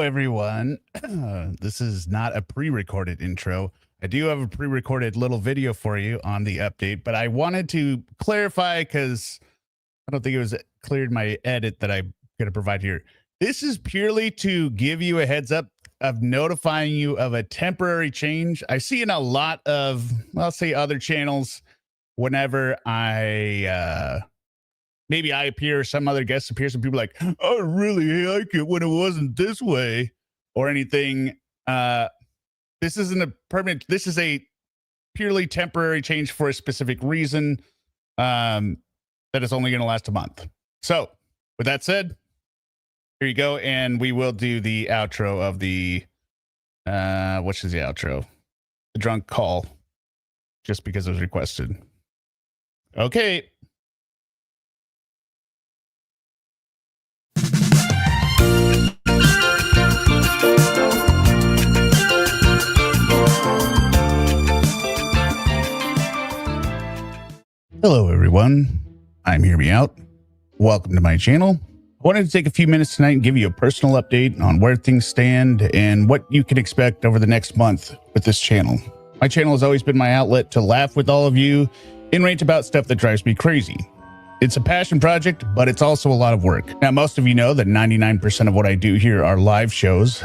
everyone. This is not a pre-recorded intro. I do have a pre-recorded little video for you on the update, but I wanted to clarify because I don't think it was clear in my edit that I'm going to provide here. This is purely to give you a heads up of notifying you of a temporary change. I see in a lot of, well, say other channels, whenever maybe I appear or some other guest appears and people are like, I really like it when it wasn't this way or anything. This isn't a permanent, this is a purely temporary change for a specific reason that is only going to last a month. So with that said, here you go. And we will do the outro of the, which is the outro? The drunk call, just because it was requested. Okay. Hello, everyone. I'm HearMeowt. Welcome to my channel. I wanted to take a few minutes tonight and give you a personal update on where things stand and what you can expect over the next month with this channel. My channel has always been my outlet to laugh with all of you and rant about stuff that drives me crazy. It's a passion project, but it's also a lot of work. Now, most of you know that 99% of what I do here are live shows,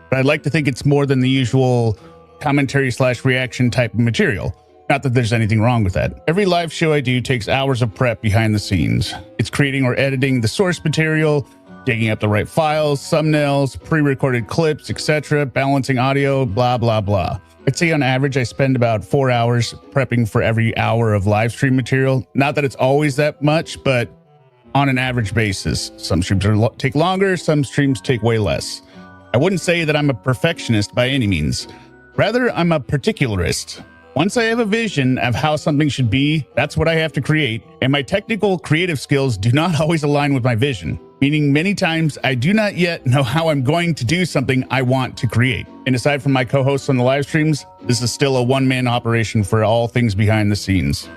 but I'd like to think it's more than the usual commentary/reaction type of material. Not that there's anything wrong with that. Every live show I do takes hours of prep behind the scenes. It's creating or editing the source material, digging up the right files, thumbnails, pre-recorded clips, etc., balancing audio, blah, blah, blah. I'd say on average, I spend about 4 hours prepping for every hour of live stream material. Not that it's always that much, but on an average basis. Some streams take longer, some streams take way less. I wouldn't say that I'm a perfectionist by any means. Rather, I'm a particularist. Once I have a vision of how something should be, that's what I have to create, and my technical creative skills do not always align with my vision, meaning many times I do not yet know how I'm going to do something I want to create. And aside from my co-hosts on the live streams, this is still a one-man operation for all things behind the scenes.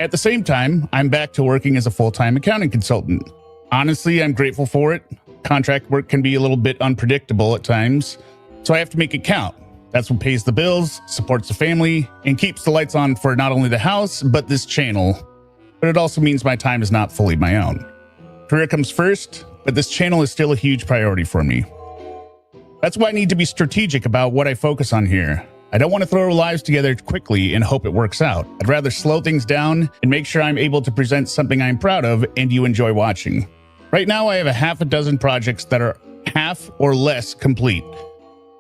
At the same time, I'm back to working as a full-time accounting consultant. Honestly, I'm grateful for it. Contract work can be a little bit unpredictable at times, so I have to make it count. That's what pays the bills, supports the family, and keeps the lights on for not only the house, but this channel. But it also means my time is not fully my own. Career comes first, but this channel is still a huge priority for me. That's why I need to be strategic about what I focus on here. I don't want to throw our lives together quickly and hope it works out. I'd rather slow things down and make sure I'm able to present something I'm proud of and you enjoy watching. Right now, I have a half a dozen projects that are half or less complete.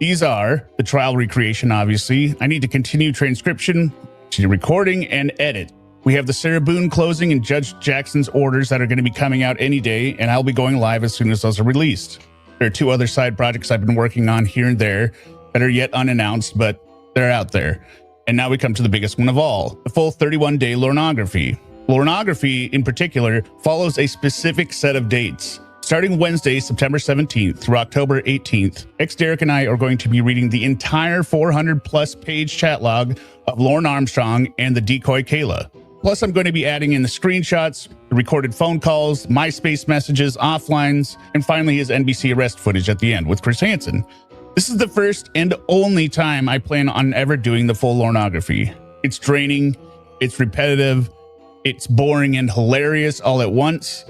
These are the trial recreation, obviously. I need to continue transcription, recording, and edit. We have the Sarah Boone closing and Judge Jackson's orders that are going to be coming out any day, and I'll be going live as soon as those are released. There are 2 other side projects I've been working on here and there that are yet unannounced, but they're out there. And now we come to the biggest one of all, the full 31-day Lornography. Lornography, in particular, follows a specific set of dates. Starting Wednesday, September 17th through October 18th, Derek and I are going to be reading the entire 400-plus page chat log of Lorne Armstrong and the decoy Kayla. Plus, I'm going to be adding in the screenshots, the recorded phone calls, MySpace messages, offlines, and finally his NBC arrest footage at the end with Chris Hansen. This is the first and only time I plan on ever doing the full Lornography. It's draining, it's repetitive, it's boring and hilarious all at once.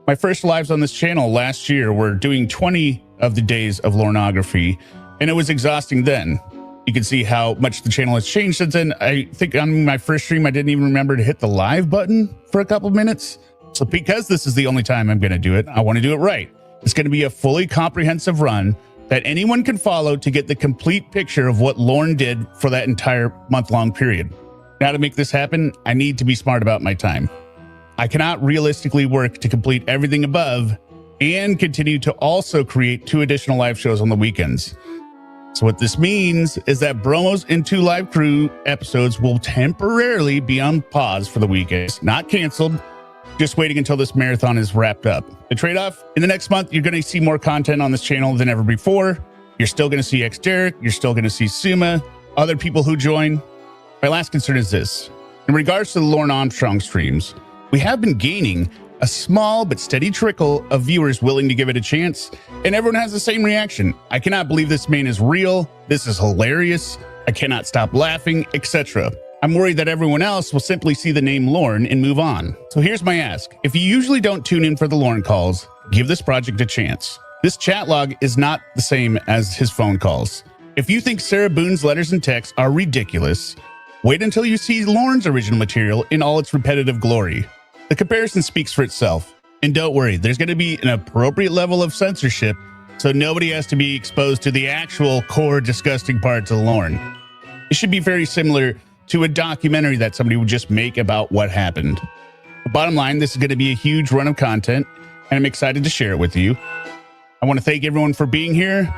My first lives on this channel last year were doing 20 of the days of Lornography, and it was exhausting then. You can see how much the channel has changed since then. I think on my first stream, I didn't even remember to hit the live button for a couple minutes. So because this is the only time I'm going to do it, I want to do it right. It's going to be a fully comprehensive run that anyone can follow to get the complete picture of what Lorne did for that entire month-long period. Now, to make this happen, I need to be smart about my time. I cannot realistically work to complete everything above and continue to also create 2 additional live shows on the weekends. So what this means is that Bromos and 2 live crew episodes will temporarily be on pause for the weekends, not canceled, just waiting until this marathon is wrapped up. The trade-off, in the next month, you're going to see more content on this channel than ever before. You're still going to see Derek, you're still going to see Suma, other people who join. My last concern is this. In regards to the Lorne Armstrong streams, we have been gaining a small but steady trickle of viewers willing to give it a chance, and everyone has the same reaction. I cannot believe this man is real. This is hilarious. I cannot stop laughing, etc. I'm worried that everyone else will simply see the name Lorne and move on. So here's my ask. If you usually don't tune in for the Lorne calls, give this project a chance. This chat log is not the same as his phone calls. If you think Sarah Boone's letters and texts are ridiculous, wait until you see Lorne's original material in all its repetitive glory. The comparison speaks for itself. And don't worry, there's going to be an appropriate level of censorship, so nobody has to be exposed to the actual core disgusting parts of Lorne. It should be very similar to a documentary that somebody would just make about what happened. The bottom line, this is going to be a huge run of content, and I'm excited to share it with you. I want to thank everyone for being here.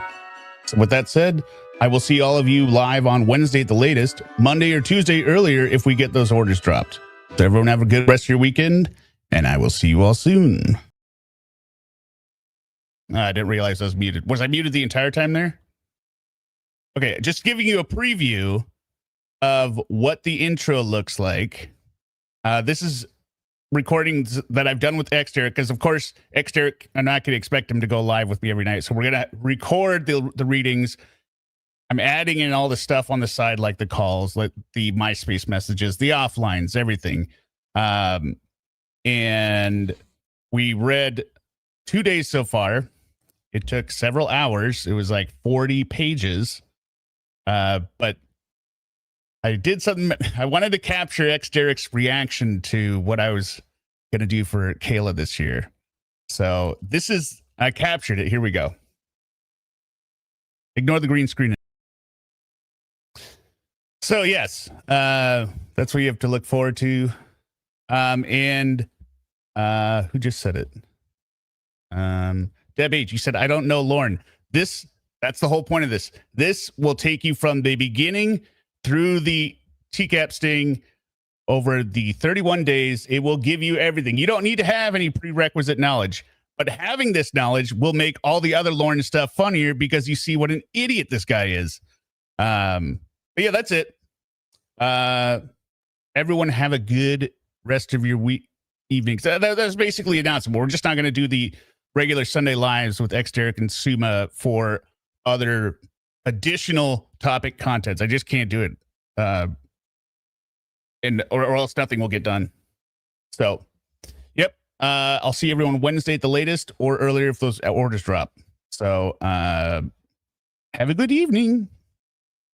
So with that said, I will see all of you live on Wednesday at the latest, Monday or Tuesday earlier if we get those orders dropped. So everyone have a good rest of your weekend, and I will see you all soon. I didn't realize I was muted. Was I muted the entire time there? Okay, just giving you a preview of what the intro looks like. This is recordings that I've done with Xterric, because of course Xterric, I'm not going to expect him to go live with me every night, so we're going to record the readings. I'm adding in all the stuff on the side, like the calls, like the MySpace messages, the offlines, everything. And we read 2 days so far. It took several hours. It was like 40 pages. But I did something. I wanted to capture Xterric's reaction to what I was going to do for Kayla this year. So this is, I captured it. Here we go. Ignore the green screen. So yes, that's what you have to look forward to. And who just said it? Deb H, you said, I don't know Lorne. That's the whole point of this. This will take you from the beginning through the TCAP sting over the 31 days. It will give you everything. You don't need to have any prerequisite knowledge, but having this knowledge will make all the other Lorne stuff funnier because you see what an idiot this guy is. But yeah, that's it. Everyone have a good rest of your week, evenings. That's basically announcement. We're just not going to do the regular Sunday lives with Xterric and Suma for other additional topic contents. I just can't do it. Or else nothing will get done. So, yep. I'll see everyone Wednesday at the latest or earlier if those orders drop. So, have a good evening.